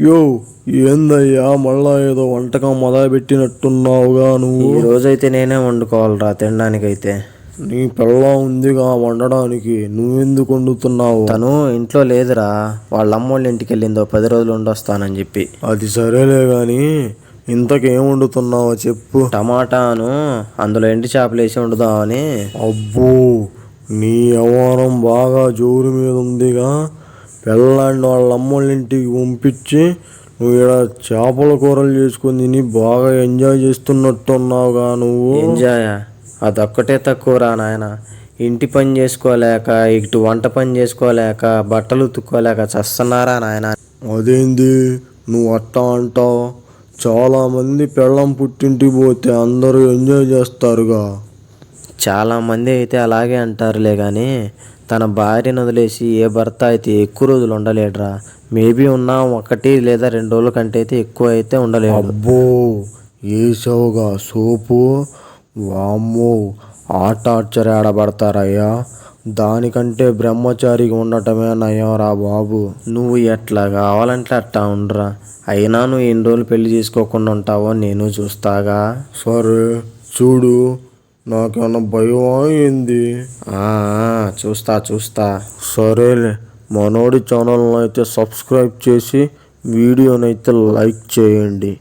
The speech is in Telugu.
యో, ఏందయ్యా మళ్ళా ఏదో వంటకం మొదలుపెట్టినట్టున్నావుగా నువ్వు? ఈ రోజైతే నేనే వండుకోవాలిరా తినడానికైతే. నీ పిల్లం ఉందిగా వండడానికి, నువ్వెందుకు వండుతున్నావు? తను ఇంట్లో లేదురా, వాళ్ళ అమ్మోళ్ళ ఇంటికి వెళ్ళిందో 10 రోజులు ఉండొస్తానని చెప్పి. అది సరేలే గాని ఇంతకేం వండుతున్నావో చెప్పు. టమాటాను అందులో ఎండు చేపలు వేసి వండుదామని. అబ్బో, నీ వ్యవహారం బాగా జోరు మీద ఉందిగా. పిల్లాడిని వాళ్ళ అమ్మోళ్ళ ఇంటికి పంపించి నువ్వు ఇక్కడ చేపల కూరలు చేసుకొని తిని బాగా ఎంజాయ్ చేస్తున్నట్టున్నావుగా నువ్వు. ఎంజాయా? అదొక్కటే తక్కువరా నాయన. ఇంటి పని చేసుకోలేక, ఇటు వంట పని చేసుకోలేక, బట్టలు ఉతుక్కోలేక చస్తున్నారా నాయన. అదేంది నువ్వు అట్టా అంటావు? చాలామంది పెళ్ళం పుట్టింటికి పోతే అందరూ ఎంజాయ్ చేస్తారుగా. చాలామంది అయితే అలాగే అంటారులే కానీ తన భార్యను వదిలేసి ఏ భర్త అయితే ఎక్కువ రోజులు ఉండలేడురా. మేబీ ఉన్నా 1 లేదా 2 రోజుల కంటే అయితే ఎక్కువ అయితే ఉండలేడు. అబ్బో, ఏసవుగా సోపు. వామ్మో, టార్చర్ ఆడబడతారయ్యా. దానికంటే బ్రహ్మచారిగా ఉండటమే నయంరా బాబు. నువ్వు ఎట్లా కావాలంటే అట్టా ఉండరా. అయినా నువ్వు ఎన్ని రోజులు పెళ్లి చేసుకోకుండా ఉంటావో నేను చూస్తాగా. సరే చూడు, నాకేమన్నా భయమా ఏంది? చూస్తా. సరేలే, మనోడి ఛానల్ని అయితే సబ్స్క్రైబ్ చేసి వీడియోనైతే లైక్ చేయండి.